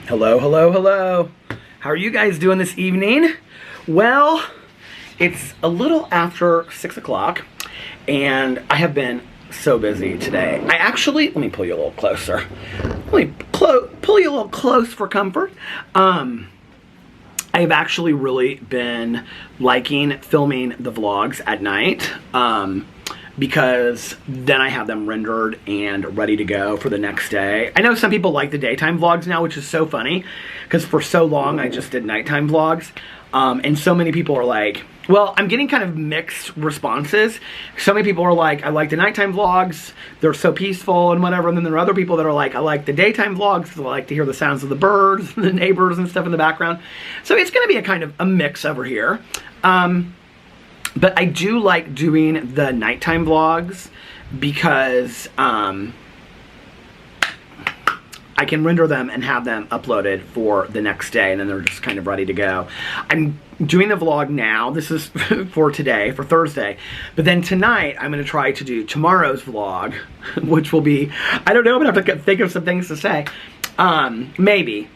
Hello, hello, hello. How are you guys doing this evening? Well, it's a little after 6 o'clock, and I have been so busy today. Let me pull you a little closer. Let me pull you a little close for comfort. I've actually really been liking filming the vlogs at night. Because then I have them rendered and ready to go for the next day. I know some people like the daytime vlogs now, which is so funny, because for so long I just did nighttime vlogs. And so many people are like, well, I'm getting kind of mixed responses. So many people are like, I like the nighttime vlogs, they're so peaceful and whatever. And then there are other people that are like, I like the daytime vlogs because I like to hear the sounds of the birds and the neighbors and stuff in the background. So it's gonna be a kind of a mix over here. But I do like doing the nighttime vlogs because I can render them and have them uploaded for the next day, and then they're just kind of ready to go. I'm doing the vlog now. This is for today, for Thursday. But then tonight, I'm going to try to do tomorrow's vlog, which will be, I don't know, I'm going to have to think of some things to say. Maybe,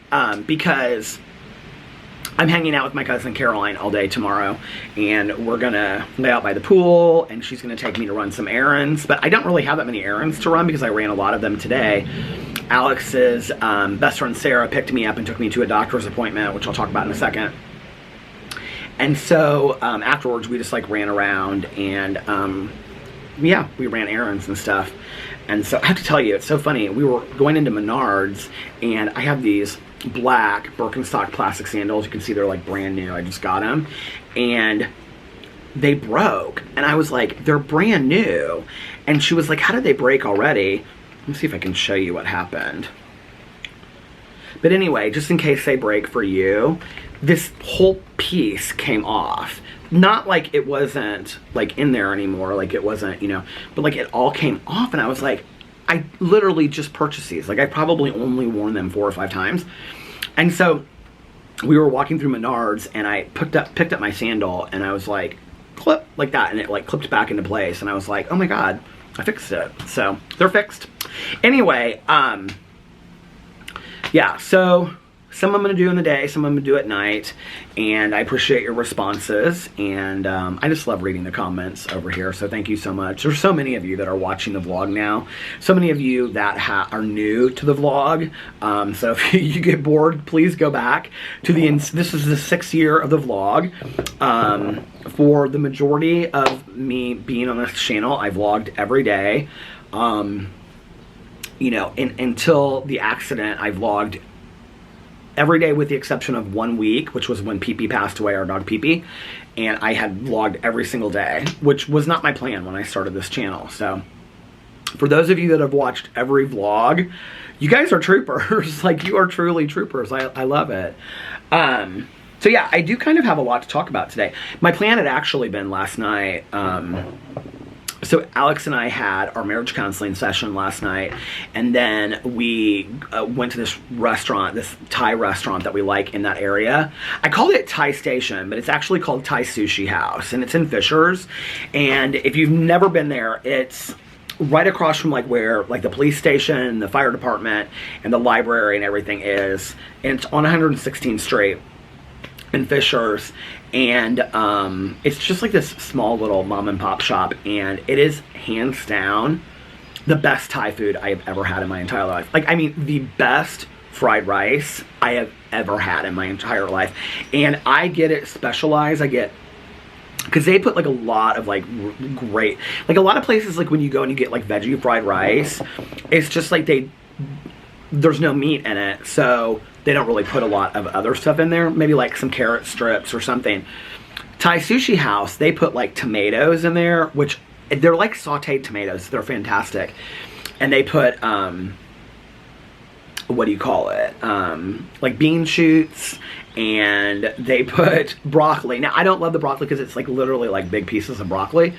because I'm hanging out with my cousin Caroline all day tomorrow, and we're gonna lay out by the pool, and she's gonna take me to run some errands. But I don't really have that many errands to run because I ran a lot of them today. Alex's best friend Sarah picked me up and took me to a doctor's appointment, which I'll talk about in a second. And so afterwards we just like ran around and yeah, we ran errands and stuff. And so I have to tell you, it's so funny. We were going into Menards, and I have these black Birkenstock plastic sandals. You can see they're like brand new. I just got them, and they broke. And I was like, they're brand new. And she was like, how did they break already? Let me see if I can show you what happened. But anyway, just in case they break for you, this whole piece came off. Not like it wasn't like in there anymore, like it wasn't, you know, but like it all came off, and I was like, I literally just purchased these. Like I probably only worn them 4 or 5 times. And so we were walking through Menards, and I picked up my sandal, and I was like, clip, like that, and it like clipped back into place, and I was like, oh my God, I fixed it. So they're fixed. Anyway, yeah, so some I'm going to do in the day, some I'm going to do at night, and I appreciate your responses, and I just love reading the comments over here, so thank you so much. There's so many of you that are watching the vlog now, so many of you that are new to the vlog, so if you get bored, please go back to this is the 6th year of the vlog. For the majority of me being on this channel, I vlogged every day. You know, until the accident, I vlogged every day with the exception of 1 week, which was when Pee-Pee passed away, our dog Pee-Pee, and I had vlogged every single day, which was not my plan when I started this channel. So for those of you that have watched every vlog, you guys are troopers. Like, you are truly troopers. I love it. So yeah, I do kind of have a lot to talk about today. My plan had actually been last night, so Alex and I had our marriage counseling session last night, and then we went to this restaurant, this Thai restaurant that we like in that area. I called it Thai Station, but it's actually called Thai Sushi House, and it's in Fishers. And if you've never been there, it's right across from like where like the police station, the fire department, and the library and everything is. And it's on 116th Street in Fishers, and it's just like this small little mom and pop shop, and it is hands down the best Thai food I have ever had in my entire life. Like, I mean, the best fried rice I have ever had in my entire life. And I get it specialized. Because they put like a lot of like great, like a lot of places, like when you go and you get like veggie fried rice, it's just like there's no meat in it, so they don't really put a lot of other stuff in there. Maybe like some carrot strips or something. Thai Sushi House, they put like tomatoes in there, which they're like sauteed tomatoes. They're fantastic. And they put, what do you call it? Like bean shoots, and they put broccoli. Now, I don't love the broccoli because it's like literally like big pieces of broccoli.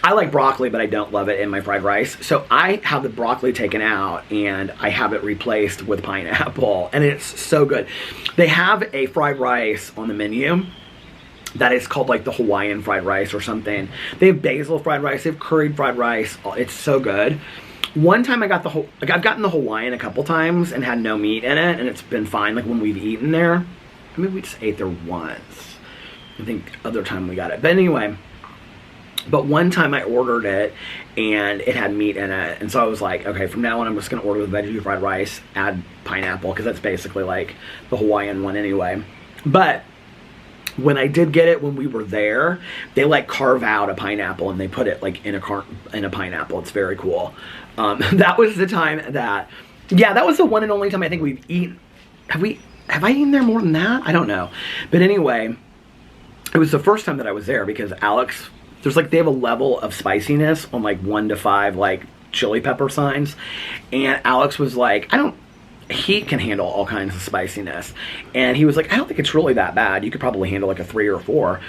I like broccoli, but I don't love it in my fried rice. So I have the broccoli taken out, and I have it replaced with pineapple, and it's so good. They have a fried rice on the menu that is called like the Hawaiian fried rice or something. They have basil fried rice, they have curried fried rice. It's so good. one time I got the whole, like I've gotten the Hawaiian a couple times and had no meat in it, and it's been fine, like when we've eaten there. I mean, we just ate there once. I think other time we got it. But anyway, but one time I ordered it and it had meat in it. And so I was like, okay, from now on I'm just going to order the veggie fried rice, add pineapple, because that's basically like the Hawaiian one anyway. But when I did get it when we were there, they like carve out a pineapple and they put it like in a pineapple. It's very cool. That was the time that, yeah, that was the one and only time I think we've eaten. Have I eaten there more than that? I don't know. But anyway, it was the first time that I was there because Alex, there's like, they have a level of spiciness on like 1 to 5 like chili pepper signs. And Alex was like, he can handle all kinds of spiciness. And he was like, I don't think it's really that bad. You could probably handle like a 3 or 4.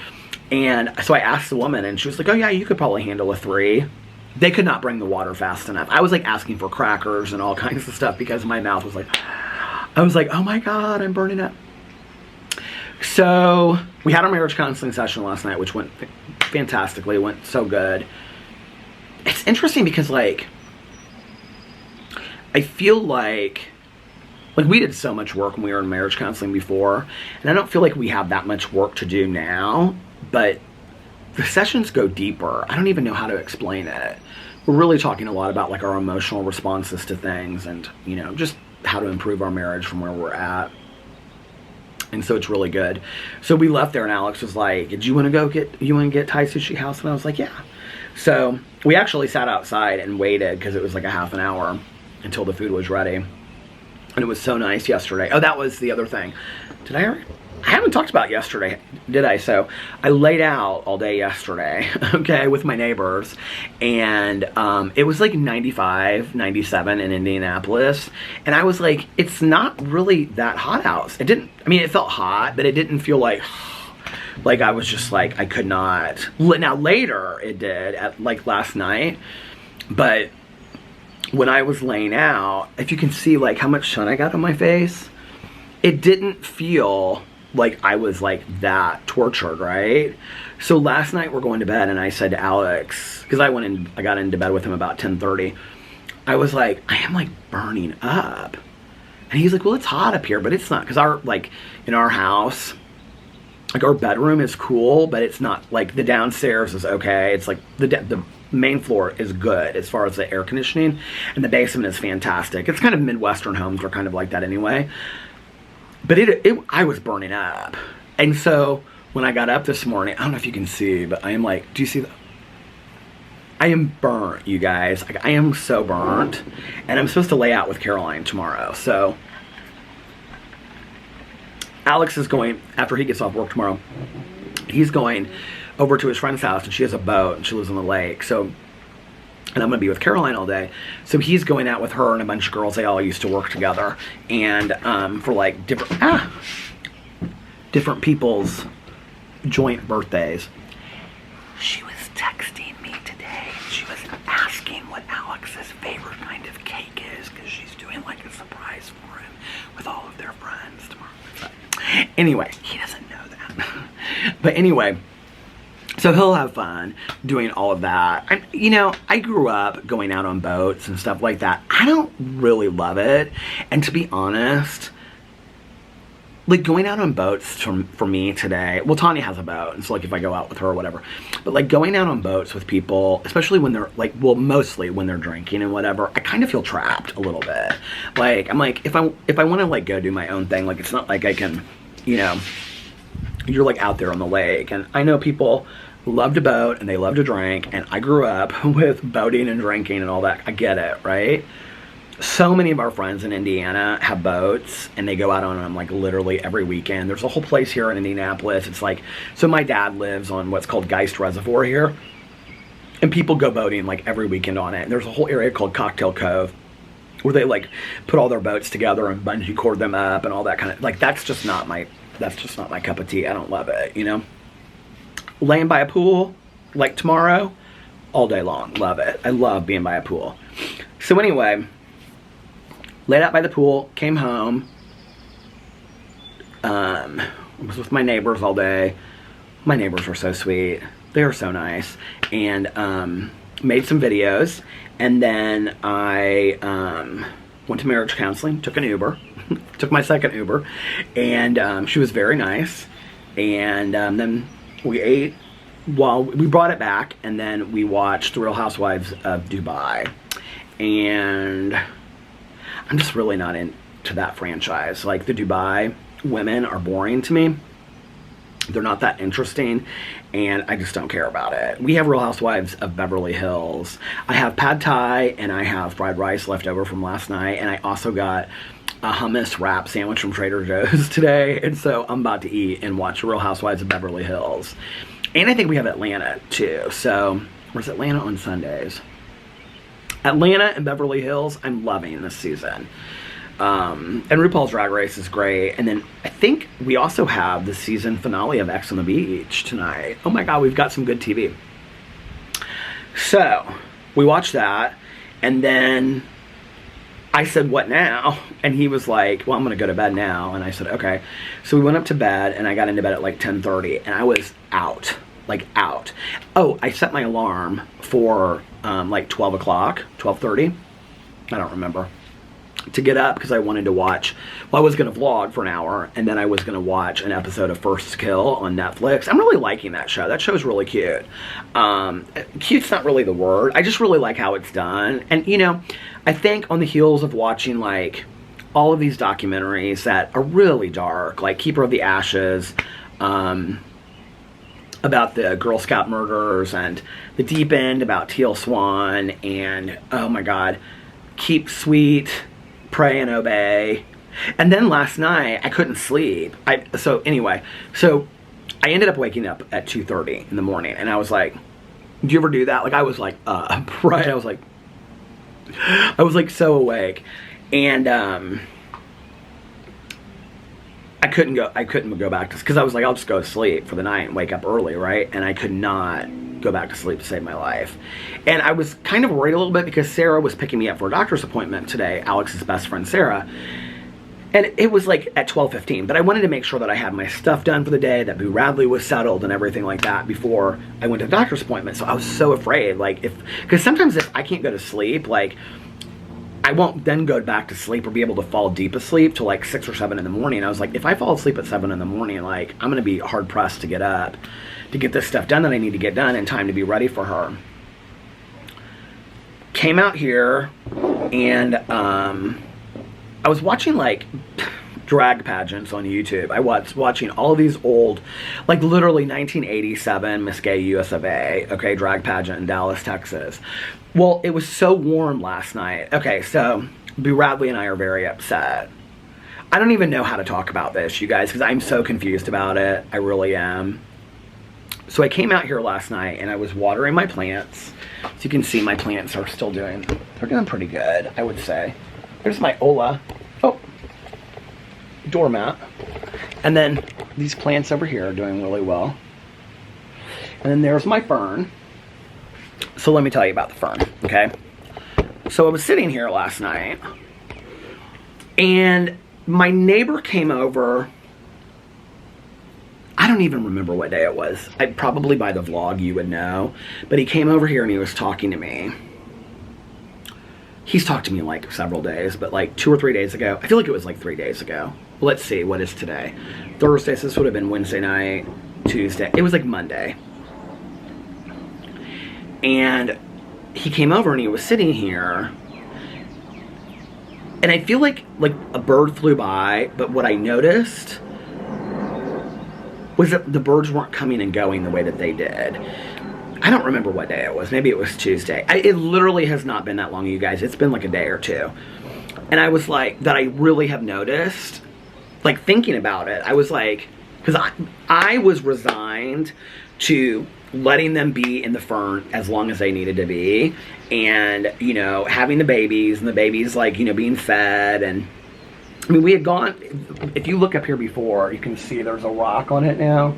And so I asked the woman and she was like, oh yeah, you could probably handle a 3. They could not bring the water fast enough. I was like asking for crackers and all kinds of stuff because my mouth was like, I was like, oh my God, I'm burning up. So we had our marriage counseling session last night, which went fantastically. It went so good. It's interesting because like, I feel like we did so much work when we were in marriage counseling before, and I don't feel like we have that much work to do now, but the sessions go deeper. I don't even know how to explain it. We're really talking a lot about like our emotional responses to things and, you know, just how to improve our marriage from where we're at. And so it's really good. So we left there and Alex was like, do you want to get Thai Sushi House? And I was like, yeah. So we actually sat outside and waited because it was like a half an hour until the food was ready. And it was so nice yesterday. Oh, that was the other thing. I haven't talked about yesterday, did I? So I laid out all day yesterday, okay, with my neighbors. And it was like 95, 97 in Indianapolis. And I was like, it's not really that hot out. It felt hot, but it didn't feel like I was just like, I could not. Now later it did, at like last night. But when I was laying out, if you can see like how much sun I got on my face, it didn't feel like I was like that tortured, right? So last night we're going to bed and I said to Alex, because I got into bed with him about 10:30. I was like, I am like burning up. And he's like, well, it's hot up here, but it's not, because in our house, like our bedroom is cool, but it's not like the downstairs is okay. It's like the main floor is good as far as the air conditioning, and the basement is fantastic. It's kind of Midwestern homes are kind of like that anyway. But I was burning up. And so when I got up this morning, I don't know if you can see, but I am like, do you see that? I am burnt, you guys. Like, I am so burnt. And I'm supposed to lay out with Caroline tomorrow. So Alex is going, after he gets off work tomorrow, he's going over to his friend's house, and she has a boat and she lives on the lake. So, and I'm going to be with Caroline all day. So he's going out with her and a bunch of girls. They all used to work together. And for like different people's joint birthdays. She was texting me today. She was asking what Alex's favorite kind of cake is, because she's doing like a surprise for him with all of their friends tomorrow. So, anyway, he doesn't know that. But anyway, so he'll have fun doing all of that. I grew up going out on boats and stuff like that. I don't really love it. And to be honest, like going out on boats for me today, well, Tanya has a boat, and so like if I go out with her or whatever, but like going out on boats with people, especially when they're like, well, mostly when they're drinking and whatever, I kind of feel trapped a little bit. Like, I'm like, if I want to like go do my own thing, like it's not like I can, you're like out there on the lake. And I know people love to boat and they love to drink, and I grew up with boating and drinking and all that. I get it, right? So many of our friends in Indiana have boats, and they go out on them like literally every weekend. There's a whole place here in Indianapolis. It's like, so my dad lives on what's called Geist Reservoir here, and people go boating like every weekend on it. And there's a whole area called Cocktail Cove where they like put all their boats together and bungee cord them up and all that kind of, like, that's just not my cup of tea. I don't love it, Laying by a pool, like tomorrow, all day long. Love it. I love being by a pool. So anyway, laid out by the pool, came home, was with my neighbors all day. My neighbors were so sweet. They were so nice. And made some videos. And then I went to marriage counseling, took an Uber, took my second Uber, and she was very nice. And then we ate while we brought it back, and then we watched The Real Housewives of Dubai. And I'm just really not into that franchise. Like, the Dubai women are boring to me. They're not that interesting, and I just don't care about it. We have Real Housewives of Beverly Hills. I have pad thai, and I have fried rice left over from last night, and I also got a hummus wrap sandwich from Trader Joe's today, and so I'm about to eat and watch Real Housewives of Beverly Hills. And I think we have Atlanta, too. So, where's Atlanta on Sundays? Atlanta and Beverly Hills, I'm loving this season. And RuPaul's Drag Race is great. And then I think we also have the season finale of Ex on the Beach tonight. Oh my God, we've got some good TV. So, we watched that, and then I said, what now? And he was like, well, I'm gonna go to bed now. And I said, okay. So we went up to bed, and I got into bed at like 10:30, and I was out. Like, out. Oh, I set my alarm for like 12 o'clock, 12:30. I don't remember. To get up because I wanted to watch, well, I was going to vlog for an hour, and then I was going to watch an episode of First Kill on Netflix. I'm really liking that show. That show's really cute. Cute's not really the word. I just really like how it's done. And, you know, I think on the heels of watching, like, all of these documentaries that are really dark, like Keeper of the Ashes, about the Girl Scout murders, and The Deep End about Teal Swan, and, oh my God, Keep Sweet, Pray and Obey. And then last night I couldn't sleep. So I ended up waking up at 2:30 in the morning, and I was like, do you ever do that? Like, I was like right, I was like so awake. And I couldn't go back to, because I was like, I'll just go to sleep for the night and wake up early, right? And I could not go back to sleep to save my life. And I was kind of worried a little bit because Sarah was picking me up for a doctor's appointment today, Alex's best friend Sarah. And it was like at 12:15, but I wanted to make sure that I had my stuff done for the day, that Boo Radley was settled and everything like that before I went to the doctor's appointment. So I was so afraid, like, because sometimes if I can't go to sleep, like, I won't then go back to sleep or be able to fall deep asleep till like 6 or 7 in the morning. I was like, if I fall asleep at 7 in the morning, like, I'm going to be hard pressed to get up to get this stuff done that I need to get done in time to be ready for her. Came out here, and I was watching like drag pageants on YouTube. I was watching all of these old, like literally 1987 Miss Gay US of A, okay, drag pageant in Dallas, Texas. Well, it was so warm last night. Okay, so Boo Radley and I are very upset. I don't even know how to talk about this, you guys, because I'm so confused about it. I really am. So I came out here last night, and I was watering my plants. So you can see my plants are still they're doing pretty good, I would say. There's my Ola. Oh, doormat. And then these plants over here are doing really well. And then there's my fern. So let me tell you about the fern, okay? So I was sitting here last night, and my neighbor came over. I don't even remember what day it was. Probably by the vlog you would know. But he came over here and he was talking to me. He's talked to me like several days, but like 2 or 3 days ago. I feel like it was like 3 days ago. Let's see, what is today? Thursday, so this would have been Wednesday night, Tuesday. It was like Monday. And he came over and he was sitting here. And I feel like a bird flew by, but what I noticed was that the birds weren't coming and going the way that they did. I don't remember what day it was. Maybe it was Tuesday. It literally has not been that long, you guys. It's been like a day or two. And I was like, that I really have noticed, like thinking about it, I was like, because I was resigned to letting them be in the fern as long as they needed to be. And, you know, having the babies, and the babies, like, you know, being fed. And I mean, we had gone, if you look up here before, you can see there's a rock on it now.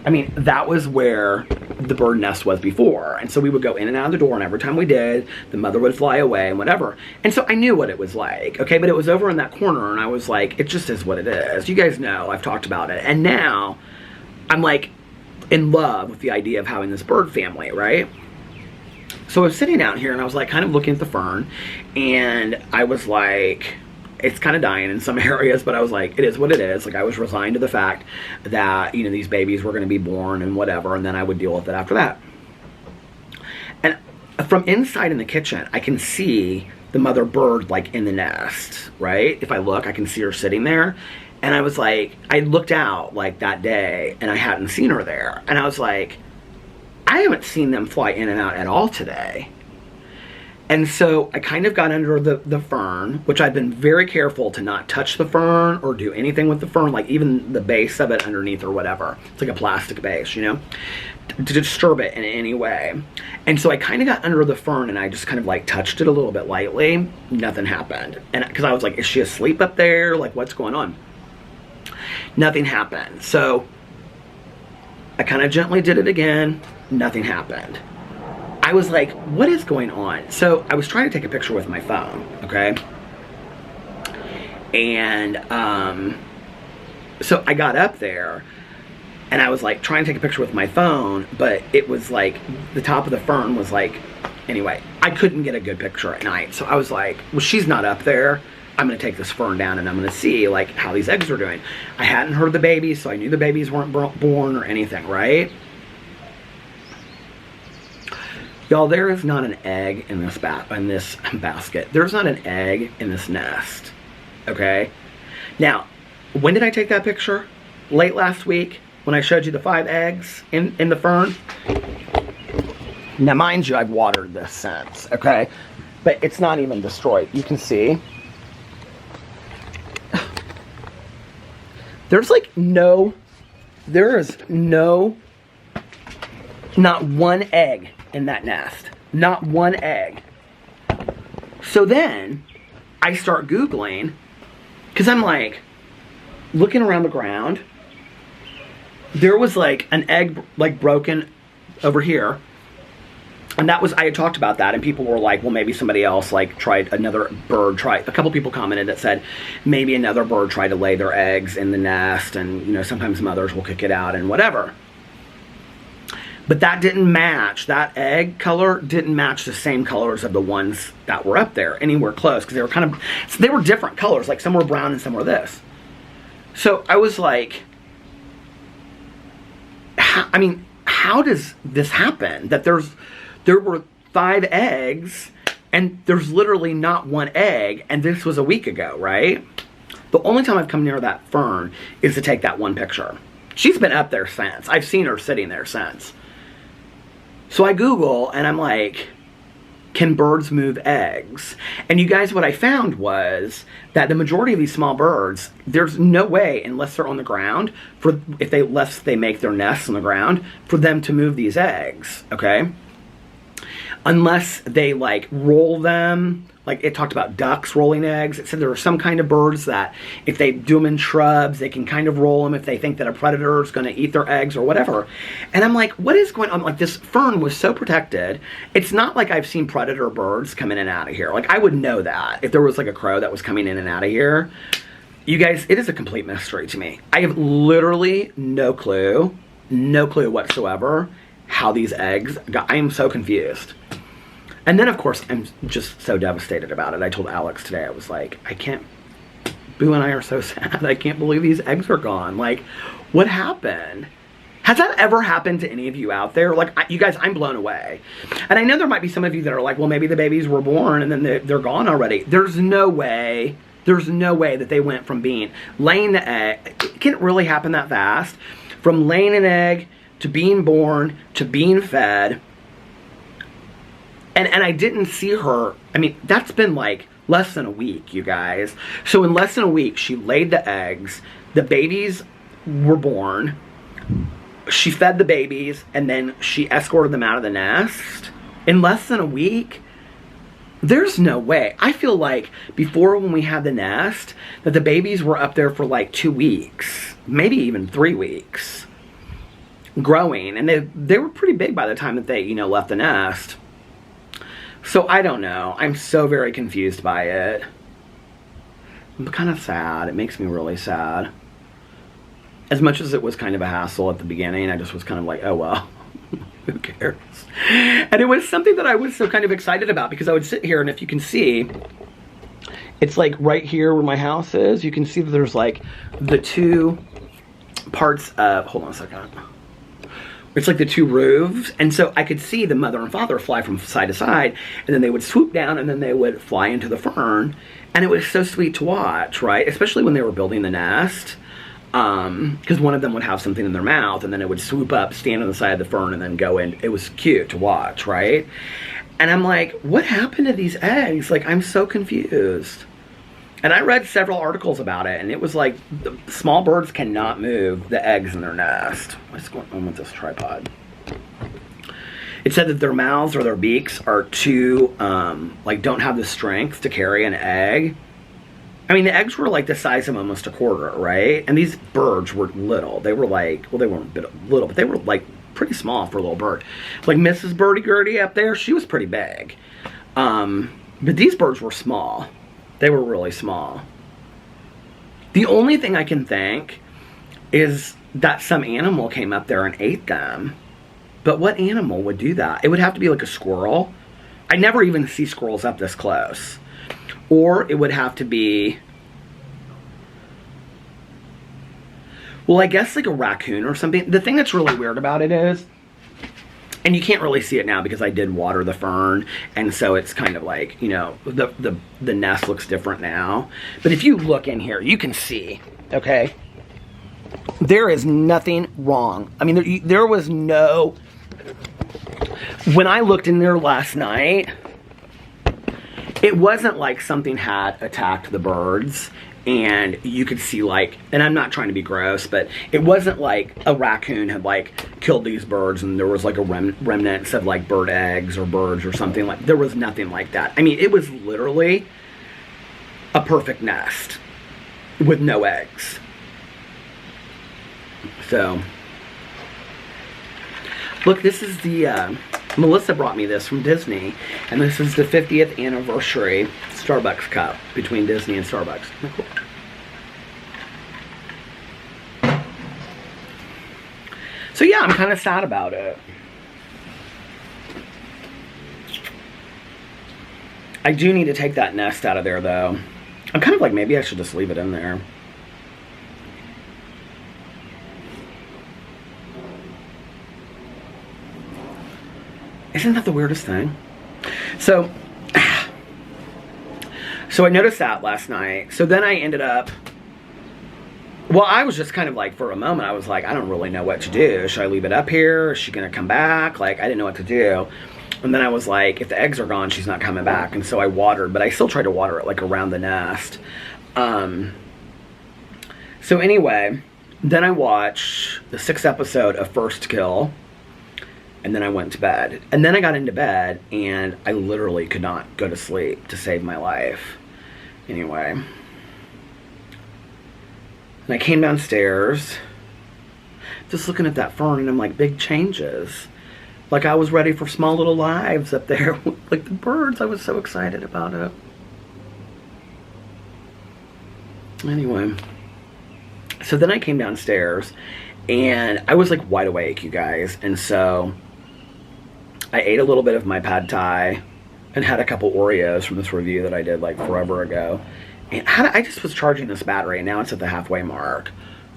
I mean, that was where the bird nest was before. And so we would go in and out of the door, and every time we did, the mother would fly away and whatever. And so I knew what it was like, okay? But it was over in that corner, and I was like, it just is what it is. You guys know, I've talked about it. And now, I'm like in love with the idea of having this bird family, right? So I was sitting out here and I was like kind of looking at the fern, and I was like, it's kind of dying in some areas, but I was like, it is what it is. Like, I was resigned to the fact that, you know, these babies were going to be born and whatever, and then I would deal with it after that. And from inside in the kitchen, I can see the mother bird, like, in the nest, right? If I look, I can see her sitting there. And I was like, I looked out, like, that day, and I hadn't seen her there. And I was like, I haven't seen them fly in and out at all today. And so I kind of got under the fern, which I've been very careful to not touch the fern or do anything with the fern, like even the base of it underneath or whatever. It's like a plastic base, you know, to disturb it in any way. And so I kind of got under the fern and I just kind of like touched it a little bit lightly. Nothing happened. And because I was like, is she asleep up there? Like, what's going on? Nothing happened. So I kind of gently did it again. Nothing happened. I was like, what is going on? So I was trying to take a picture with my phone, okay? And so I got up there and I was like trying to take a picture with my phone, but it was like the top of the fern was like, anyway, I couldn't get a good picture at night. So I was like, well, she's not up there. I'm going to take this fern down and I'm going to see like how these eggs are doing. I hadn't heard the babies, so I knew the babies weren't born or anything, right? Y'all, there is not an egg in this basket. There's not an egg in this nest, okay? Now, when did I take that picture? Late last week, when I showed you the 5 eggs in the fern? Now, mind you, I've watered this since, okay? But it's not even destroyed. You can see. There's like not one egg in that nest. Not one egg. So then I start Googling, because I'm like looking around the ground. There was like an egg like broken over here. And that was, I had talked about that, and people were like, well, maybe somebody else like tried, another bird tried. A couple people commented that said maybe another bird tried to lay their eggs in the nest, and you know, sometimes mothers will kick it out and whatever. But that didn't match, that egg color didn't match the same colors of the ones that were up there anywhere close, because they were kind of, they were different colors, like some were brown and some were this. So I was like, how does this happen? That there were 5 eggs and there's literally not one egg, and this was a week ago, right? The only time I've come near that fern is to take that one picture. She's been up there since. I've seen her sitting there since. So I Google and I'm like, can birds move eggs? And you guys, what I found was that the majority of these small birds, there's no way, unless they're on the ground, unless they make their nests on the ground, for them to move these eggs, okay? Unless they like roll them. Like it talked about ducks rolling eggs. It said there are some kind of birds that if they do them in shrubs, they can kind of roll them if they think that a predator is going to eat their eggs or whatever. And I'm like, what is going on? Like, this fern was so protected. It's not like I've seen predator birds come in and out of here. Like, I would know that if there was like a crow that was coming in and out of here. You guys, it is a complete mystery to me. I have literally no clue whatsoever how these eggs got. I am so confused. And then, of course, I'm just so devastated about it. I told Alex today, I was like, Boo and I are so sad. I can't believe these eggs are gone. Like, what happened? Has that ever happened to any of you out there? Like, you guys, I'm blown away. And I know there might be some of you that are like, well, maybe the babies were born and then they're gone already. There's no way that they went from laying the egg. Can it really happen that fast? From laying an egg to being born to being fed. And I didn't see her. I mean, that's been like less than a week, you guys. So in less than a week, she laid the eggs. The babies were born. She fed the babies, and then she escorted them out of the nest. In less than a week? There's no way. I feel like before, when we had the nest, that the babies were up there for like 2 weeks. Maybe even 3 weeks. Growing. And they were pretty big by the time that they, left the nest. So I don't know. I'm so very confused by it. I'm kind of sad. It makes me really sad. As much as it was kind of a hassle at the beginning, I just was kind of like, oh well. Who cares? And it was something that I was so kind of excited about, because I would sit here, and if you can see, it's like right here where my house is, you can see that there's like the two parts of, hold on a second. It's like the two roofs, and so I could see the mother and father fly from side to side, and then they would swoop down, and then they would fly into the fern, and it was so sweet to watch, right? Especially when they were building the nest, because one of them would have something in their mouth, and then it would swoop up, stand on the side of the fern, and then go in. It was cute to watch, right? And I'm like, what happened to these eggs? Like, I'm so confused. And I read several articles about it, and it was like, the small birds cannot move the eggs in their nest. What's going on with this tripod? It said that their mouths or their beaks are too, like, don't have the strength to carry an egg. I mean, the eggs were like the size of almost a quarter, right? And these birds were little. They were like, well, they weren't little, but they were like pretty small for a little bird. Like Mrs. Birdie Gertie up there, she was pretty big. But these birds were small. They were really small. The only thing I can think is that some animal came up there and ate them. But what animal would do that? It would have to be like a squirrel. I never even see squirrels up this close. Or it would have to be, well, I guess like a raccoon or something. The thing that's really weird about it is, and you can't really see it now because I did water the fern, and so it's kind of like, you know, the nest looks different now. But if you look in here, you can see, okay, there is nothing wrong. I mean, there was no, when I looked in there last night, it wasn't like something had attacked the birds, and you could see like, and I'm not trying to be gross, but it wasn't like a raccoon had like killed these birds and there was like a remnants of like bird eggs or birds or something. Like, there was nothing like that. I mean, it was literally a perfect nest with no eggs. So, look, this is the, Melissa brought me this from Disney, and this is the 50th anniversary Starbucks cup between Disney and Starbucks. Cool. So yeah, I'm kind of sad about it. I do need to take that nest out of there, though. I'm kind of like, maybe I should just leave it in there. Isn't that the weirdest thing? So I noticed that last night. So then I ended up, well, I was just kind of like, for a moment, I was like, I don't really know what to do. Should I leave it up here? Is she going to come back? Like, I didn't know what to do. And then I was like, if the eggs are gone, she's not coming back. And so I watered, but I still tried to water it like around the nest. So anyway, then I watched the 6th episode of First Kill. And then I went to bed. And then I got into bed, and I literally could not go to sleep to save my life. Anyway. And I came downstairs, just looking at that fern, and I'm like, big changes. Like, I was ready for small little lives up there. Like the birds, I was so excited about it. Anyway. So then I came downstairs, and I was like wide awake, you guys. And so I ate a little bit of my pad thai and had a couple Oreos from this review that I did like forever ago. And I just was charging this battery, and now it's at the halfway mark.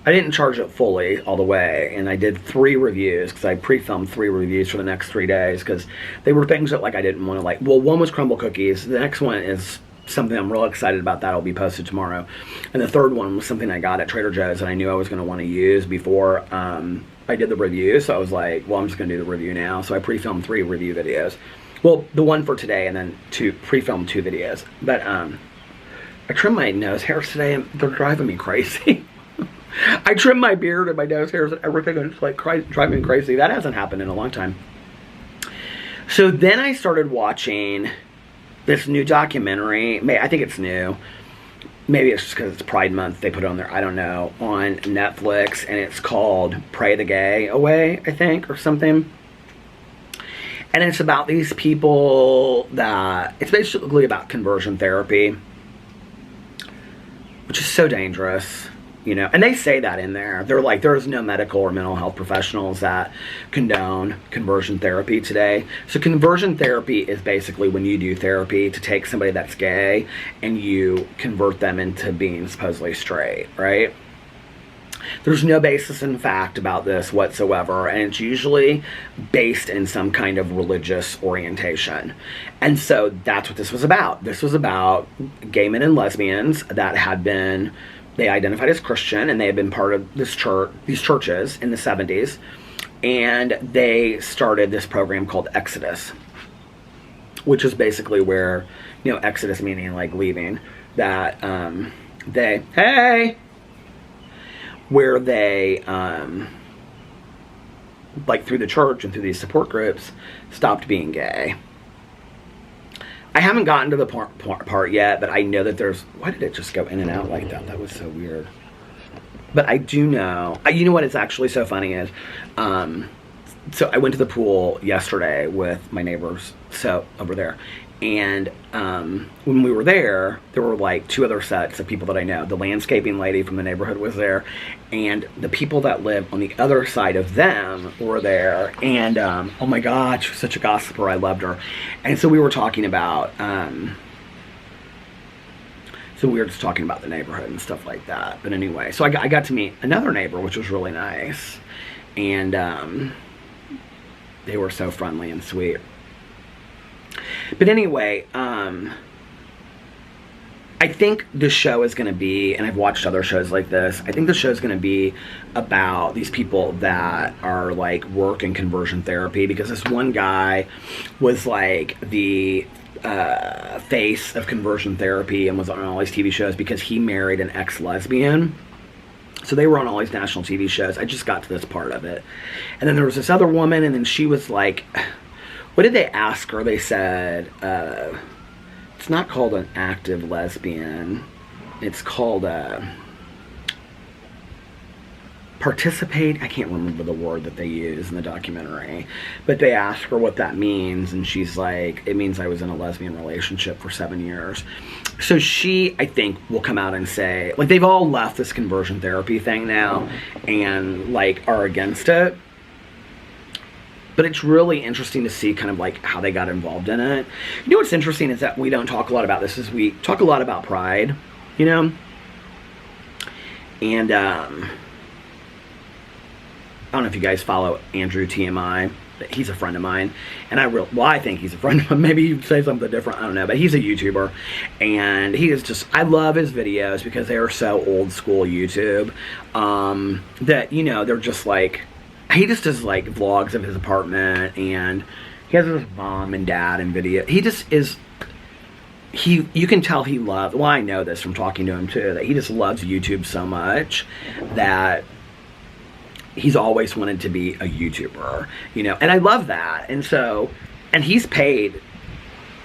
I didn't charge it fully all the way, and I did 3 reviews because I pre-filmed 3 reviews for the next 3 days because they were things that like I didn't want to like. Well, one was crumble cookies. The next one is something I'm real excited about that'll be posted tomorrow. And the third one was something I got at Trader Joe's and I knew I was going to want to use before I did the review. So I was like, well, I'm just going to do the review now. So I pre-filmed 3 review videos. Well, the one for today, and then pre-filmed 2 videos. But I trimmed my nose hairs today, and they're driving me crazy. I trimmed my beard and my nose hairs and everything, and it's like driving me crazy. That hasn't happened in a long time. So then I started watching this new documentary. I think it's new. Maybe it's just because it's Pride Month. They put it on there. I don't know. On Netflix. And it's called Pray the Gay Away, I think, or something. And it's about these people that... It's basically about conversion therapy. Which is so dangerous. you know, and they say that in there. They're like, there's no medical or mental health professionals that condone conversion therapy today. So conversion therapy is basically when you do therapy to take somebody that's gay and you convert them into being supposedly straight, right? There's no basis in fact about this whatsoever, and it's usually based in some kind of religious orientation. And so that's what this was about. This was about gay men and lesbians that had been, they identified as Christian, and they had been part of this church, these churches in the 70s, and they started this program called Exodus, which is basically where, you know, Exodus meaning like leaving, that where they, like through the church and through these support groups, stopped being gay. I haven't gotten to the part yet, but I know that there's, why did it just go in and out like that? That was so weird. But I do know, you know what is actually so funny is, so I went to the pool yesterday with my neighbors, so over there, and when we were there were like 2 other sets of people that I know. The landscaping lady from the neighborhood was there, and the people that live on the other side of them were there, and oh my god, she was such a gossiper. I loved her. And so we were talking about so we were just talking about the neighborhood and stuff like that. But anyway, so I got to meet another neighbor, which was really nice, and they were so friendly and sweet. But anyway, I think the show is going to be, and I've watched other shows like this, I think the show is going to be about these people that are like work in conversion therapy, because this one guy was like the face of conversion therapy and was on all these TV shows because he married an ex-lesbian. So they were on all these national TV shows. I just got to this part of it. And then there was this other woman, and then she was like, what did they ask her? They said, it's not called an active lesbian. It's called participate. I can't remember the word that they use in the documentary. But they asked her what that means, and she's like, it means I was in a lesbian relationship for 7 years. So she, I think, will come out and say, like, they've all left this conversion therapy thing now and, like, are against it. But it's really interesting to see kind of like how they got involved in it. You know what's interesting is that we don't talk a lot about this, is we talk a lot about pride, you know? And I don't know if you guys follow Andrew TMI. He's a friend of mine. And I think he's a friend of mine. Maybe you'd say something different, I don't know. But he's a YouTuber. And he is just, I love his videos because they are so old school YouTube. That, you know, they're just like, he just does like vlogs of his apartment, and he has his mom and dad in video. He just is, you can tell he loves, well, I know this from talking to him too, that he just loves YouTube so much that he's always wanted to be a YouTuber, you know, and I love that. And so, and he's paid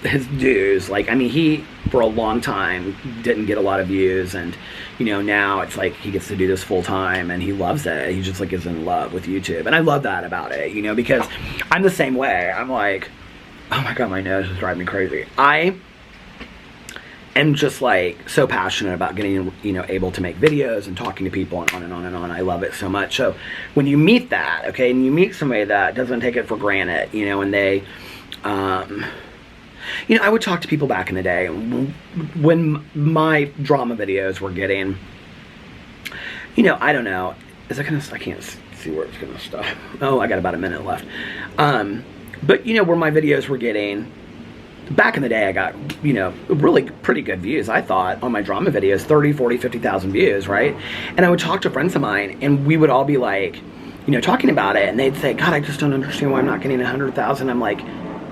his dues. Like, I mean, he, for a long time, didn't get a lot of views, and, you know, now it's like he gets to do this full time, and he loves it. He just, like, is in love with YouTube, and I love that about it, you know, because I'm the same way. I'm like, oh my god, my nose is driving me crazy. I am just, like, so passionate about getting, you know, able to make videos and talking to people and on and on and on. I love it so much. So when you meet that, okay, and you meet somebody that doesn't take it for granted, you know, and they, you know, I would talk to people back in the day when my drama videos were getting, you know, I don't know, is it gonna, I can't see where it's gonna stop. Oh, I got about a minute left. But, you know, where my videos were getting, back in the day, I got, you know, really pretty good views, I thought, on my drama videos, 30, 40, 50,000 views, right? And I would talk to friends of mine, and we would all be like, you know, talking about it, and they'd say, God, I just don't understand why I'm not getting 100,000. I'm like,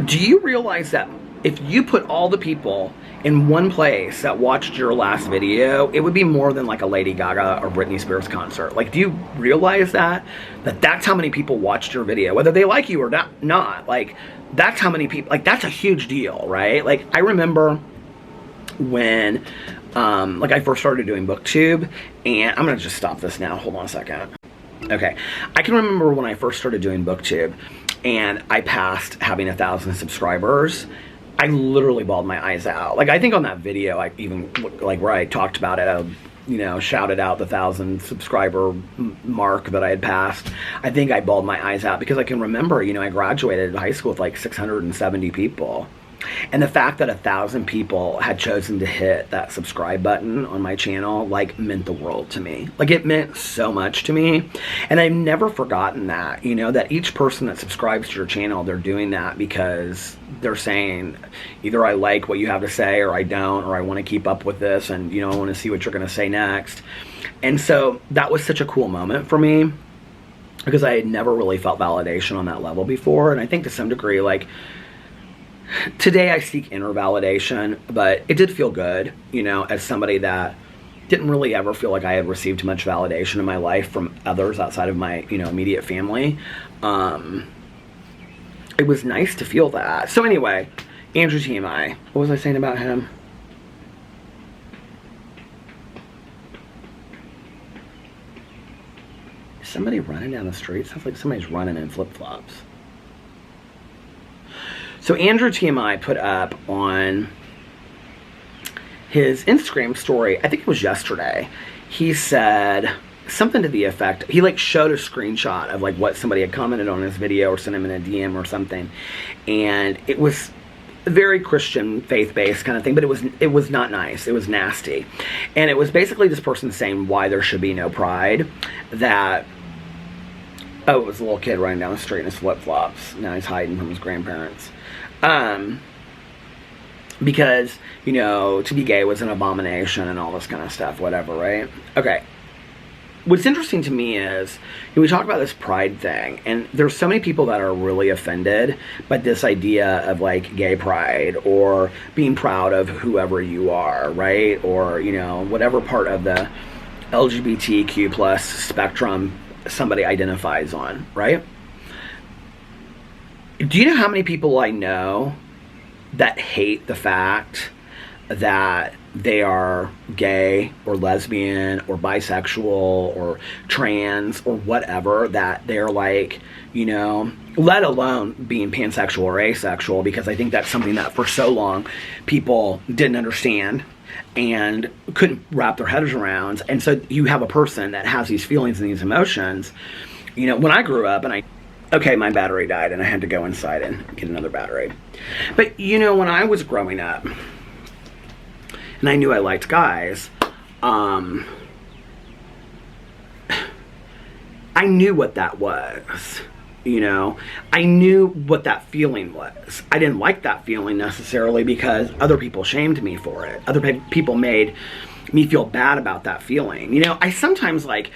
do you realize that if you put all the people in one place that watched your last video, it would be more than like a Lady Gaga or Britney Spears concert? Like, do you realize that? That's how many people watched your video, whether they like you or not. Like, that's how many people, like, that's a huge deal, right? Like, I remember when, like, I first started doing BookTube, and I'm gonna just stop this now, hold on a second. Okay, I can remember when I first started doing BookTube, and I passed having 1,000 subscribers. I literally bawled my eyes out. Like, I think on that video, I even, like, where I talked about it, shouted out the 1,000 subscriber mark that I had passed, I think I bawled my eyes out because I can remember, I graduated high school with like 670 people. And the fact that 1,000 people had chosen to hit that subscribe button on my channel, like, meant the world to me. Like, it meant so much to me. And I've never forgotten that, that each person that subscribes to your channel, they're doing that because they're saying, either I like what you have to say, or I don't, or I want to keep up with this, and, I want to see what you're going to say next. And so that was such a cool moment for me, because I had never really felt validation on that level before. And I think to some degree, like, today I seek inner validation, but it did feel good, as somebody that didn't really ever feel like I had received much validation in my life from others outside of my, immediate family. It was nice to feel that. So anyway, Andrew TMI. What was I saying about him? Is somebody running down the street? Sounds like somebody's running in flip-flops. So Andrew TMI put up on his Instagram story, I think it was yesterday, he said something to the effect, he like showed a screenshot of like what somebody had commented on his video or sent him in a DM or something, and it was a very Christian, faith-based kind of thing, but it was not nice, it was nasty. And it was basically this person saying why there should be no pride, that, oh, it was a little kid running down the street in his flip-flops, now he's hiding from his grandparents. Because, to be gay was an abomination and all this kind of stuff, whatever, right? Okay. What's interesting to me is, we talk about this pride thing, and there's so many people that are really offended by this idea of, like, gay pride, or being proud of whoever you are, right? Or, whatever part of the LGBTQ plus spectrum somebody identifies on, right? Do you know how many people I know that hate the fact that they are gay or lesbian or bisexual or trans or whatever, that they're like, let alone being pansexual or asexual, because I think that's something that for so long people didn't understand and couldn't wrap their heads around. And so you have a person that has these feelings and these emotions. When I grew up, and okay, my battery died and I had to go inside and get another battery. But, when I was growing up and I knew I liked guys, I knew what that was, I knew what that feeling was. I didn't like that feeling necessarily because other people shamed me for it. Other people made me feel bad about that feeling. I sometimes, like,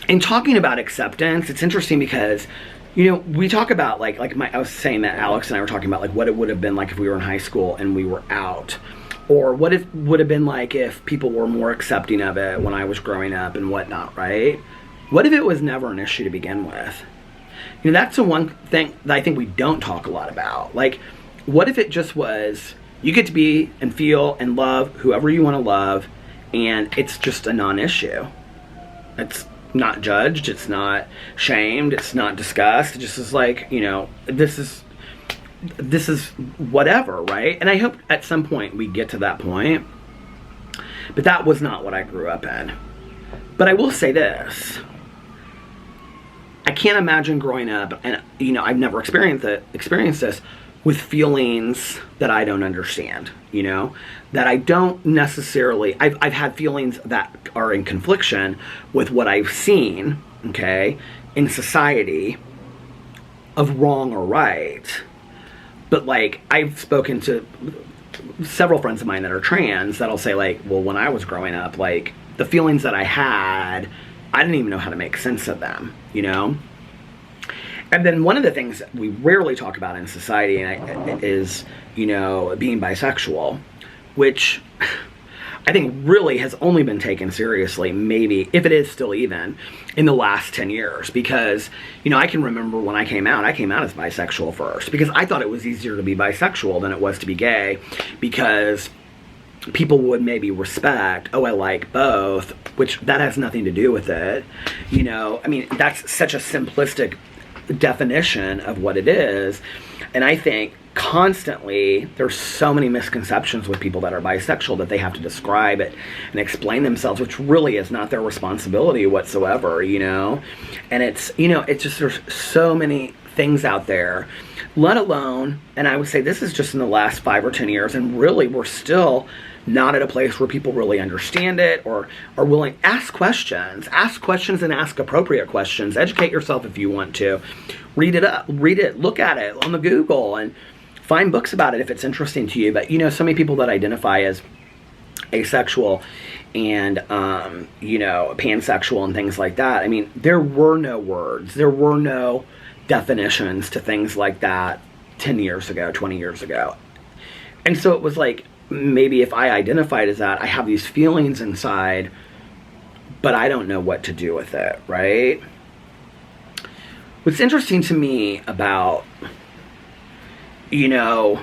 in talking about acceptance, it's interesting because, we talk about, I was saying that Alex and I were talking about, like, what it would have been like if we were in high school and we were out. Or what it would have been like if people were more accepting of it when I was growing up and whatnot, right? What if it was never an issue to begin with? That's the one thing that I think we don't talk a lot about. Like, what if it just was, you get to be and feel and love whoever you want to love, and it's just a non-issue. It's not judged, it's not shamed, it's not discussed, it just is like, this is whatever, right? And I hope at some point we get to that point, but that was not what I grew up in. But I will say this, I can't imagine growing up, and I've never experienced this, with feelings that I don't understand, that I don't necessarily, I've had feelings that are in confliction with what I've seen, okay, in society of wrong or right. But, like, I've spoken to several friends of mine that are trans that'll say, like, well, when I was growing up, like, the feelings that I had, I didn't even know how to make sense of them, And then one of the things that we rarely talk about in society is, being bisexual, which I think really has only been taken seriously, maybe, if it is still even, in the last 10 years. Because, I can remember when I came out as bisexual first, because I thought it was easier to be bisexual than it was to be gay, because people would maybe respect, oh, I like both, which that has nothing to do with it. That's such a simplistic definition of what it is. And I think constantly there's so many misconceptions with people that are bisexual that they have to describe it and explain themselves, which really is not their responsibility whatsoever, you know. And it's, you know, it's just, there's so many things out there, let alone, and I would say this is just in the last 5 or 10 years, and really we're still not at a place where people really understand it or are willing. Ask questions and ask appropriate questions. Educate yourself if you want to. Read it, look at it on the Google, and find books about it if it's interesting to you. But you know, so many people that identify as asexual and you know, pansexual and things like that, I mean, there were no words, there were no definitions to things like that 10 years ago, 20 years ago. And so it was like, maybe if I identified as that, I have these feelings inside, but I don't know what to do with it, right? What's interesting to me about, you know,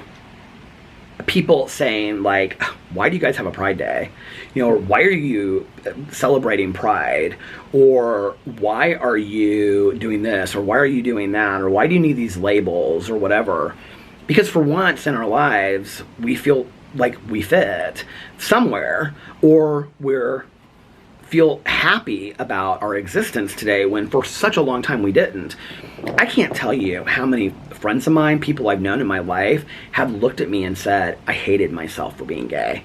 people saying like, why do you guys have a Pride Day? You know, or why are you celebrating Pride? Or why are you doing this? Or why are you doing that? Or why do you need these labels or whatever? Because for once in our lives, we feel like we fit somewhere, or feel happy about our existence today when for such a long time we didn't. I can't tell you how many friends of mine, people I've known in my life, have looked at me and said, I hated myself for being gay.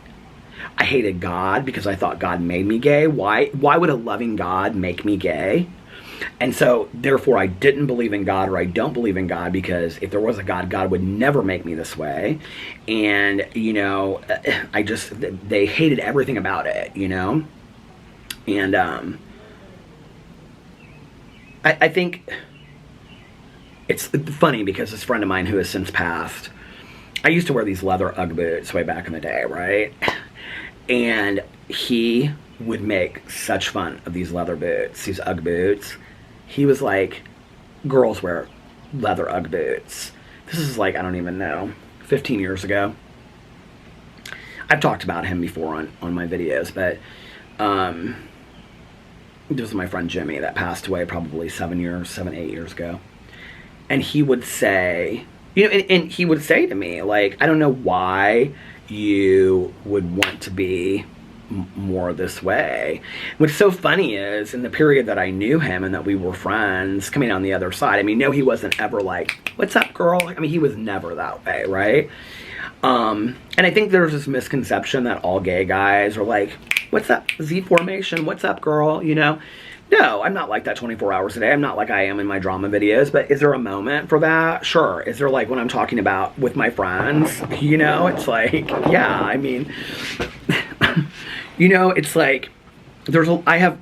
I hated God because I thought God made me gay. Why would a loving God make me gay? And so, therefore, I didn't believe in God, or I don't believe in God, because if there was a God, God would never make me this way. And, you know, they hated everything about it, you know? And I think it's funny because this friend of mine who has since passed, I used to wear these leather Ugg boots way back in the day, right? And he would make such fun of these leather boots, these Ugg boots. He was like, girls wear leather Ugg boots. This is like, I don't even know, 15 years ago. I've talked about him before on my videos, but this was my friend Jimmy that passed away probably 8 years ago. And he would say, you know, and he would say to me, like, I don't know why you would want to be more this way. What's so funny is, in the period that I knew him and that we were friends, coming on the other side, I mean, no, he wasn't ever like, what's up, girl? I mean, he was never that way, right? And I think there's this misconception that all gay guys are like, what's up, Z formation? What's up, girl? You know? No, I'm not like that 24 hours a day. I'm not like I am in my drama videos, but is there a moment for that? Sure. Is there, like, when I'm talking about with my friends, you know, it's like, yeah, I mean, you know, it's like, I have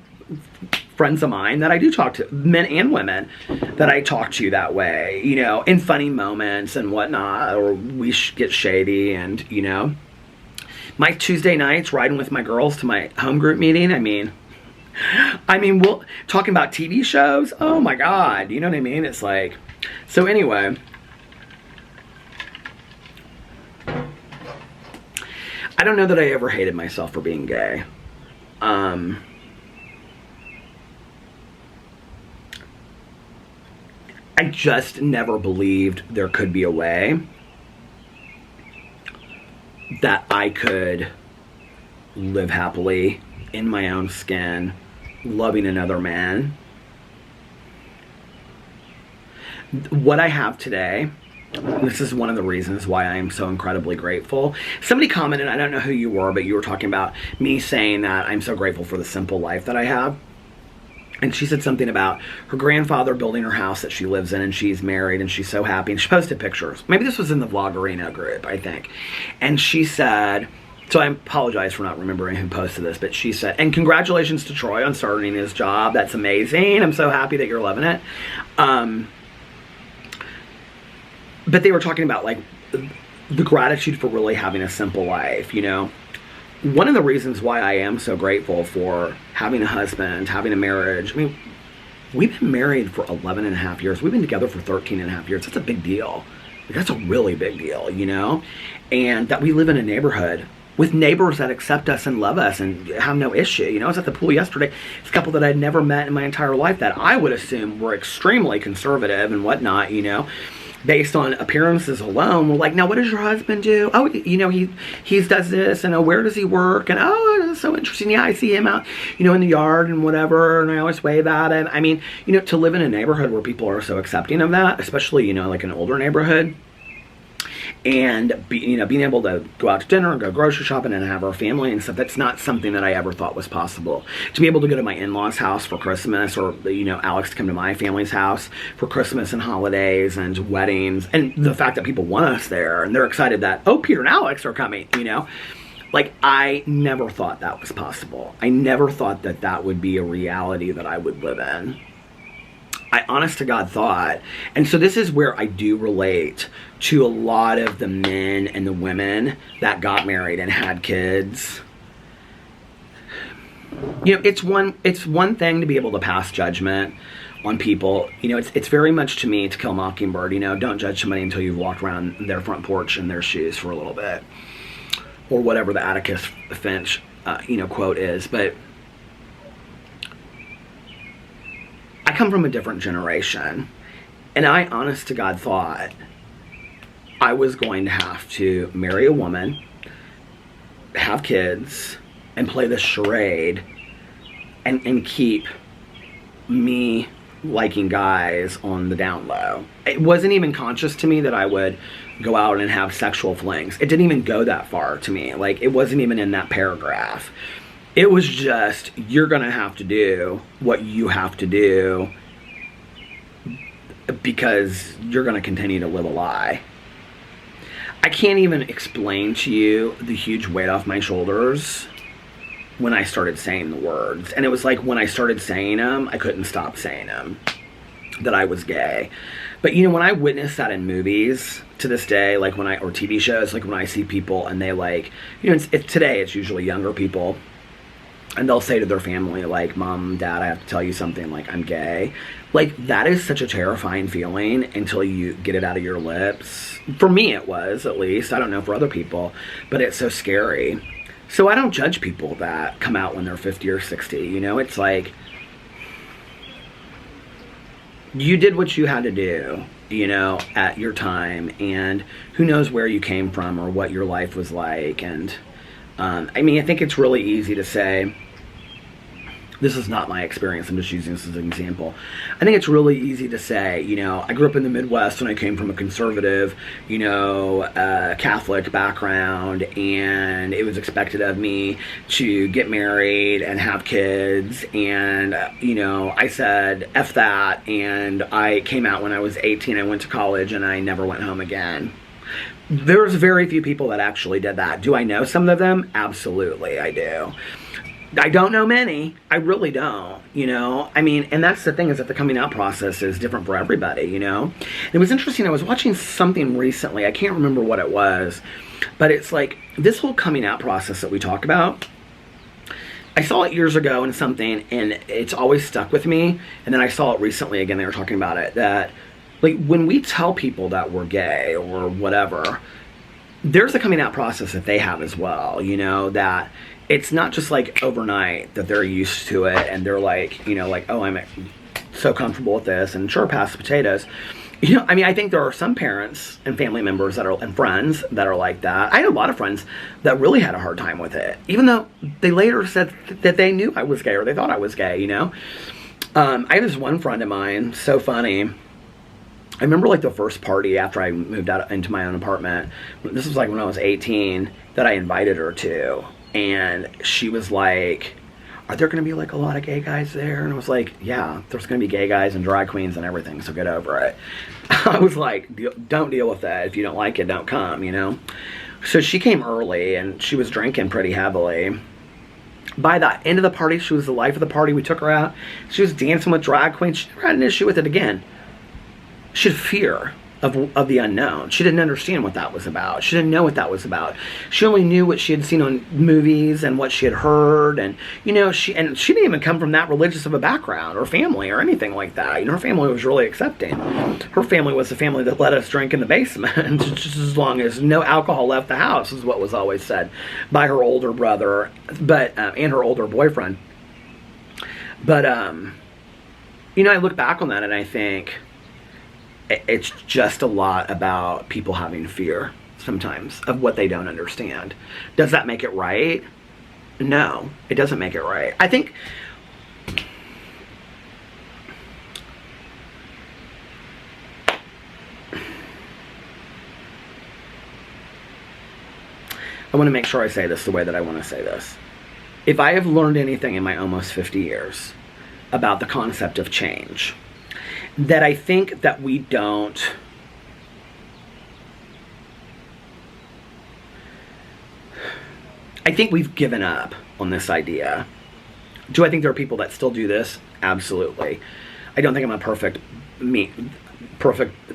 friends of mine that I do talk to, men and women, that I talk to that way, you know, in funny moments and whatnot, or we get shady, and, you know, my Tuesday nights riding with my girls to my home group meeting, I mean, we'll talking about TV shows. Oh my God, you know what I mean? It's like, so anyway, I don't know that I ever hated myself for being gay. I just never believed there could be a way that I could live happily in my own skin, loving another man. What I have today, this is one of the reasons why I am so incredibly grateful. Somebody commented, I don't know who you were, but you were talking about me saying that I'm so grateful for the simple life that I have. And she said something about her grandfather building her house that she lives in, and she's married, and she's so happy. And she posted pictures. Maybe this was in the Vloggerino group, I think. And she said, so I apologize for not remembering who posted this, but she said, and congratulations to Troy on starting his job. That's amazing. I'm so happy that you're loving it. But they were talking about, like, the gratitude for really having a simple life, you know. One of the reasons why I am so grateful for having a husband, having a marriage, I mean, we've been married for 11 and a half years. We've been together for 13 and a half years. That's a big deal. Like, that's a really big deal, you know? And that we live in a neighborhood with neighbors that accept us and love us and have no issue. You know, I was at the pool yesterday. It's a couple that I'd never met in my entire life that I would assume were extremely conservative and whatnot, you know, based on appearances alone. We're like, now what does your husband do? Oh, you know, he does this, and oh, where does he work? And oh, that's so interesting. Yeah, I see him out, you know, in the yard and whatever, and I always wave at him. I mean, you know, to live in a neighborhood where people are so accepting of that, especially, you know, like an older neighborhood, and you know, being able to go out to dinner and go grocery shopping and have our family and stuff, that's not something that I ever thought was possible. To be able to go to my in-laws' house for Christmas, or, you know, Alex to come to my family's house for Christmas and holidays and weddings, and the fact that people want us there and they're excited that, oh, Peter and Alex are coming, you know, like, I never thought that was possible. I never thought that that would be a reality that I would live in. I honest to God thought, and so this is where I do relate to a lot of the men and the women that got married and had kids. You know, it's one thing to be able to pass judgment on people. You know, it's very much, to me, To Kill a Mockingbird. You know, don't judge somebody until you've walked around their front porch in their shoes for a little bit, or whatever the Atticus Finch, you know, quote is. But I come from a different generation, and I, honest to God, thought I was going to have to marry a woman, have kids, and play this charade, and keep me liking guys on the down low. It wasn't even conscious to me that I would go out and have sexual flings. It didn't even go that far to me. Like, it wasn't even in that paragraph. It was just, you're going to have to do what you have to do because you're going to continue to live a lie. I can't even explain to you the huge weight off my shoulders when I started saying the words. And it was like, when I started saying them, I couldn't stop saying them, that I was gay. But, you know, when I witness that in movies to this day, like when or TV shows, like when I see people and they, like, you know, today it's usually younger people, and they'll say to their family, like, Mom, Dad, I have to tell you something, like, I'm gay. Like, that is such a terrifying feeling until you get it out of your lips. For me, it was, at least. I don't know for other people, but it's so scary. So I don't judge people that come out when they're 50 or 60, you know? It's like, you did what you had to do, you know, at your time, and who knows where you came from or what your life was like. And I mean, I think it's really easy to say, this is not my experience, I'm just using this as an example. I think it's really easy to say, you know, I grew up in the Midwest and I came from a conservative, you know, Catholic background, and it was expected of me to get married and have kids, and, you know, I said, F that, and I came out when I was 18, I went to college, and I never went home again. There's very few people that actually did that. Do I know some of them? Absolutely, I do. I don't know many. I really don't, you know? I mean, and that's the thing, is that the coming out process is different for everybody, you know? And it was interesting, I was watching something recently, I can't remember what it was, but it's like, this whole coming out process that we talk about, I saw it years ago in something, and it's always stuck with me, and then I saw it recently again, they were talking about it, that, like, when we tell people that we're gay or whatever, there's a coming out process that they have as well, you know, that it's not just like overnight that they're used to it and they're like, you know, like, oh, I'm so comfortable with this, and sure, pass the potatoes. You know, I mean, I think there are some parents and family members that are, and friends that are like that. I had a lot of friends that really had a hard time with it, even though they later said that they knew I was gay, or they thought I was gay, you know. I have this one friend of mine, so funny. I remember, like, the first party after I moved out into my own apartment. This was like when I was 18, that I invited her to. And she was like, are there going to be, like, a lot of gay guys there? And I was like, yeah, there's going to be gay guys and drag queens and everything, so get over it. I was like, don't deal with that. If you don't like it, don't come, you know? So she came early, and she was drinking pretty heavily. By the end of the party, she was the life of the party. We took her out. She was dancing with drag queens. She never had an issue with it again. She had fear. of the unknown. She didn't understand what that was about. She didn't know what that was about. She only knew what she had seen on movies and what she had heard, and she didn't even come from that religious of a background or family or anything like that. Her family was really accepting. Her family was the family that let us drink in the basement just as long as no alcohol left the house, is what was always said by her older brother, and her older boyfriend. But I look back on that and I think it's just a lot about people having fear sometimes of what they don't understand. Does that make it right? No, it doesn't make it right. I think I want to make sure I say this the way that I want to say this. If I have learned anything in my almost 50 years about the concept of change, that I think that we don't I think we've given up on this idea. Do I think there are people that still do this? Absolutely. I don't think I'm a perfect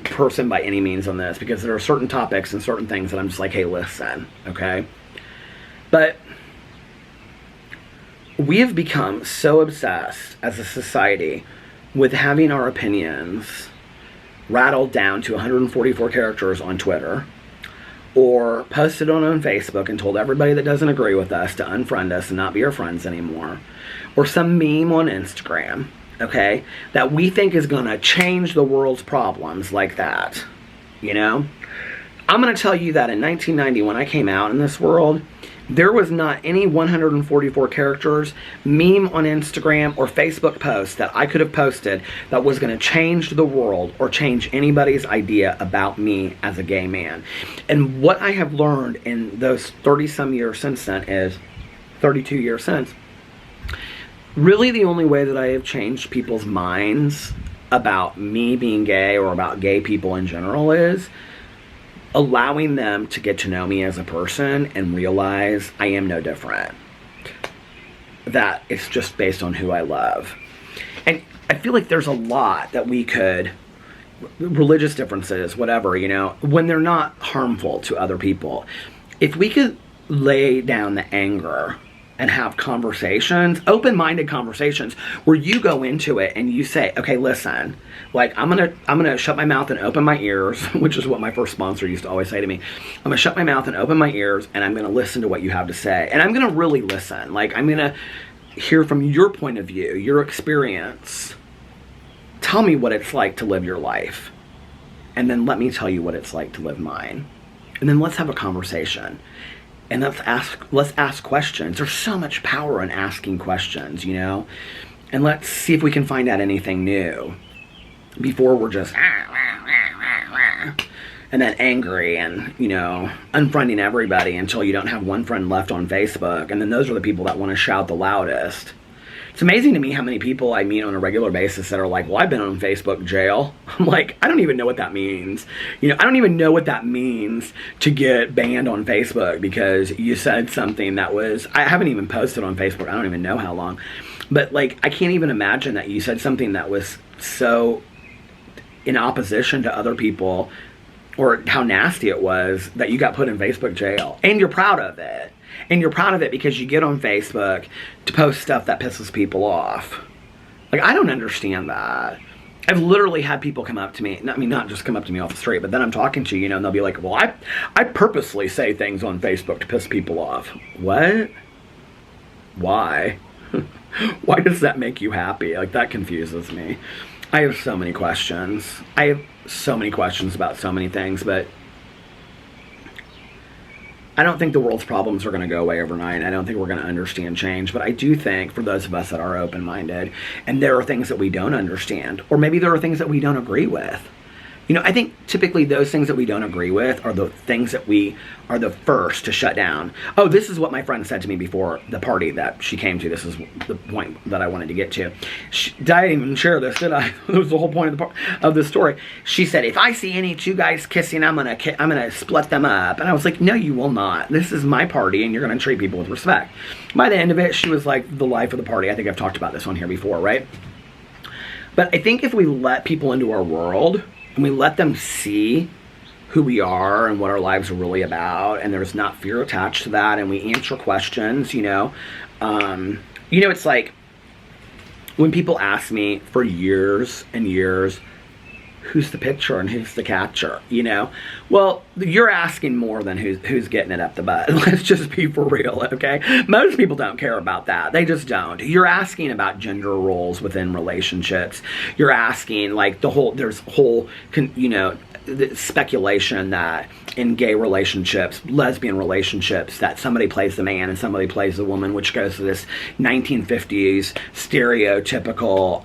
person by any means on this, because there are certain topics and certain things that I'm just like, hey, listen, okay? But we have become so obsessed as a society with having our opinions rattled down to 144 characters on Twitter, or posted on Facebook and told everybody that doesn't agree with us to unfriend us and not be our friends anymore, or some meme on Instagram, okay, that we think is going to change the world's problems like that, I'm going to tell you that in 1990, when I came out in this world, there was not any 144 characters, meme on Instagram, or Facebook post that I could have posted that was going to change the world or change anybody's idea about me as a gay man. And what I have learned in those 30-some years since then is, 32 years since, really the only way that I have changed people's minds about me being gay or about gay people in general is allowing them to get to know me as a person and realize I am no different. That it's just based on who I love. And I feel like there's a lot that we could, religious differences, whatever, when they're not harmful to other people. If we could lay down the anger and have conversations, open-minded conversations, where you go into it and you say, okay, listen, like, I'm gonna shut my mouth and open my ears, which is what my first sponsor used to always say to me. I'm gonna shut my mouth and open my ears, and I'm gonna listen to what you have to say. And I'm gonna really listen. Like, I'm gonna hear from your point of view, your experience. Tell me what it's like to live your life. And then let me tell you what it's like to live mine. And then let's have a conversation. And let's ask questions. There's so much power in asking questions, And let's see if we can find out anything new before we're just and then angry and, unfriending everybody until you don't have one friend left on Facebook. And then those are the people that want to shout the loudest. It's amazing to me how many people I meet on a regular basis that are like, well, I've been on Facebook jail. I'm like, I don't even know what that means. I don't even know what that means to get banned on Facebook because you said something that was, I haven't even posted on Facebook. I don't even know how long. But like, I can't even imagine that you said something that was so in opposition to other people, or how nasty it was, that you got put in Facebook jail. And you're proud of it. And you're proud of it because you get on Facebook to post stuff that pisses people off. Like, I don't understand that. I've literally had people come up to me, not just come up to me off the street, but then I'm talking to you, and they'll be like, well, I purposely say things on Facebook to piss people off. What? Why? Why does that make you happy? Like, that confuses me. I have so many questions. I have so many questions about so many things, but I don't think the world's problems are going to go away overnight. I don't think we're going to understand change. But I do think for those of us that are open-minded, and there are things that we don't understand, or maybe there are things that we don't agree with. I think typically those things that we don't agree with are the things that we are the first to shut down. Oh, this is what my friend said to me before the party that she came to. This is the point that I wanted to get to. Did I even share this, did I? That was the whole point of the story. She said, if I see any two guys kissing, I'm gonna split them up. And I was like, no, you will not. This is my party, and you're gonna treat people with respect. By the end of it, she was like the life of the party. I think I've talked about this on here before, right? But I think if we let people into our world and we let them see who we are and what our lives are really about, and there's not fear attached to that, and we answer questions, you know. It's like when people ask me for years and years, who's the picture and who's the catcher, you know? Well, you're asking more than who's getting it up the butt. Let's just be for real, okay? Most people don't care about that. They just don't. You're asking about gender roles within relationships. You're asking, like, there's whole, the speculation that in gay relationships, lesbian relationships, that somebody plays the man and somebody plays the woman, which goes to this 1950s stereotypical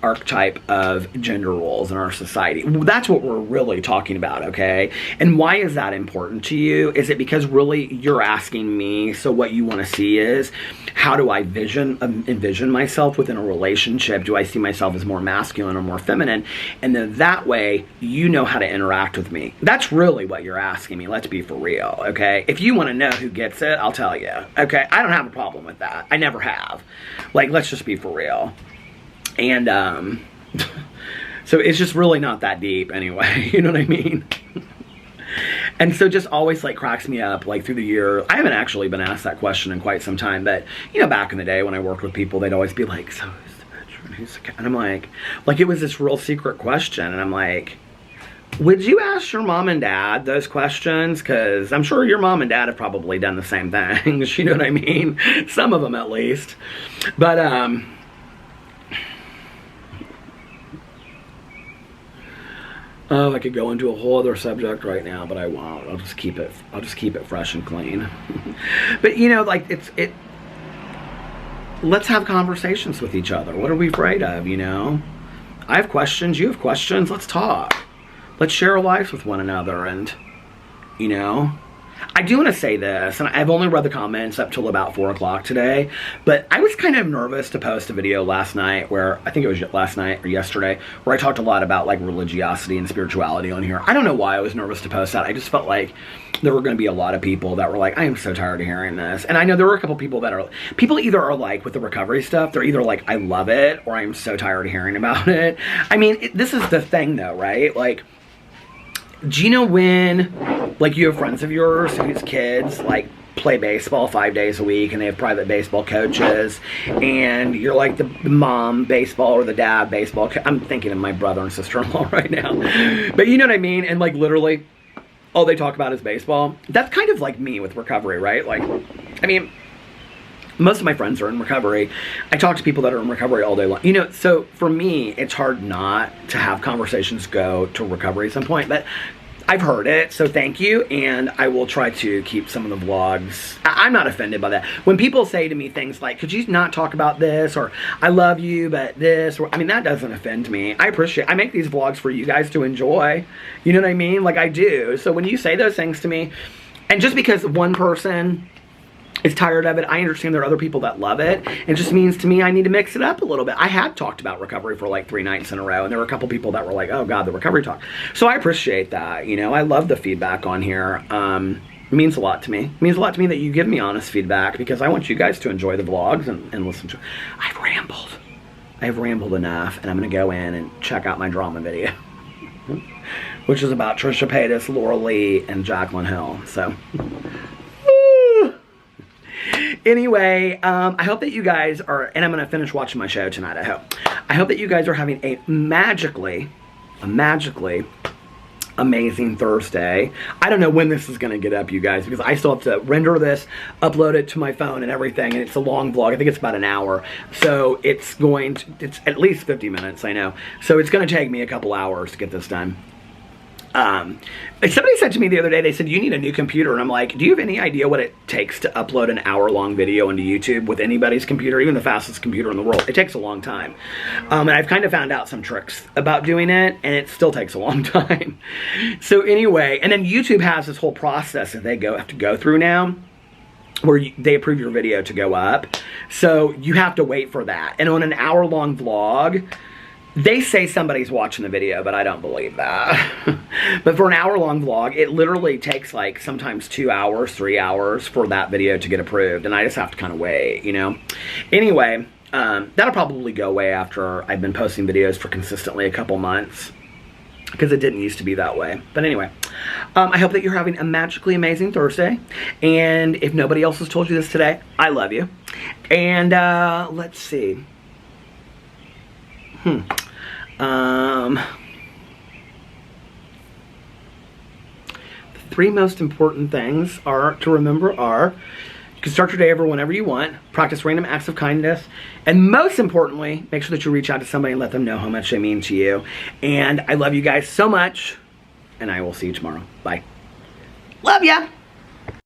archetype of gender roles in our society. That's what we're really talking about, okay? And why is that important to you? Is it because really you're asking me, so what you want to see is, how do I envision myself within a relationship? Do I see myself as more masculine or more feminine? And then that way, you know how to interact with me. That's really what you're asking me. Let's be for real, okay? If you want to know who gets it, I'll tell you, okay? I don't have a problem with that. I never have. Like, let's just be for real. And, so it's just really not that deep anyway, you know what I mean? And so just always, like, cracks me up, like, through the year. I haven't actually been asked that question in quite some time, but, you know, back in the day when I worked with people, they'd always be like, so who's the picture and who's the cat? And I'm like, it was this real secret question, and I'm like, would you ask your mom and dad those questions? Because I'm sure your mom and dad have probably done the same things, you know what I mean? Some of them, at least. But, oh, I could go into a whole other subject right now, but I won't. I'll just keep it fresh and clean. But, you know, like, let's have conversations with each other. What are we afraid of, you know? I have questions, you have questions, let's talk. Let's share our lives with one another, and, you know, I do want to say this, and I've only read the comments up till about 4 o'clock today, but I was kind of nervous to post a video last night where, I think it was last night or yesterday, where I talked a lot about, like, religiosity and spirituality on here. I don't know why I was nervous to post that. I just felt like there were going to be a lot of people that were like, I am so tired of hearing this. And I know there were a couple people that people either are like, with the recovery stuff, they're either like, I love it, or I'm so tired of hearing about it. I mean, this is the thing though, right? Like, do you know when, like, you have friends of yours whose kids, like, play baseball 5 days a week, and they have private baseball coaches, and you're like the mom baseball or the dad baseball I'm thinking of my brother and sister-in-law right now. But you know what I mean? And, like, literally, all they talk about is baseball. That's kind of like me with recovery, right? Like, I mean, most of my friends are in recovery. I talk to people that are in recovery all day long. You know, so for me, it's hard not to have conversations go to recovery at some point, but I've heard it, so thank you, and I will try to keep some of the vlogs. I'm not offended by that. When people say to me things like, could you not talk about this, or I love you, but this, or, I mean, that doesn't offend me. I make these vlogs for you guys to enjoy. You know what I mean? Like, I do. So when you say those things to me, and just because one person is tired of it, I understand there are other people that love it. It just means to me I need to mix it up a little bit. I had talked about recovery for like 3 nights in a row, and there were a couple people that were like, oh God, the recovery talk. So I appreciate that, you know. I love the feedback on here. It means a lot to me. It means a lot to me that you give me honest feedback, because I want you guys to enjoy the vlogs and listen to it. I've rambled enough, and I'm gonna go in and check out my drama video, which is about Trisha Paytas, Laura Lee, and Jaclyn Hill. So anyway, I hope that you guys are, and I'm going to finish watching my show tonight, I hope that you guys are having a magically amazing Thursday. I don't know when this is going to get up, you guys, because I still have to render this, upload it to my phone and everything, and it's a long vlog. I think it's about an hour. So it's at least 50 minutes, I know. So it's going to take me a couple hours to get this done. Somebody said to me the other day, they said, you need a new computer. And I'm like, do you have any idea what it takes to upload an hour-long video into YouTube with anybody's computer, even the fastest computer in the world? It takes a long time. And I've kind of found out some tricks about doing it, and it still takes a long time. So anyway, and then YouTube has this whole process that they have to go through now, where they approve your video to go up. So you have to wait for that. And on an hour-long vlog, they say somebody's watching the video, but I don't believe that. But for an hour-long vlog, it literally takes like sometimes 2 hours, 3 hours for that video to get approved. And I just have to kind of wait, you know. Anyway, that'll probably go away after I've been posting videos for consistently a couple months. because it didn't used to be that way. But anyway, I hope that you're having a magically amazing Thursday. And if nobody else has told you this today, I love you. And let's see. The 3 most important things to remember are: you can start your day over whenever you want, practice random acts of kindness, and most importantly, make sure that you reach out to somebody and let them know how much they mean to you. And I love you guys so much, and I will see you tomorrow. Bye. Love ya!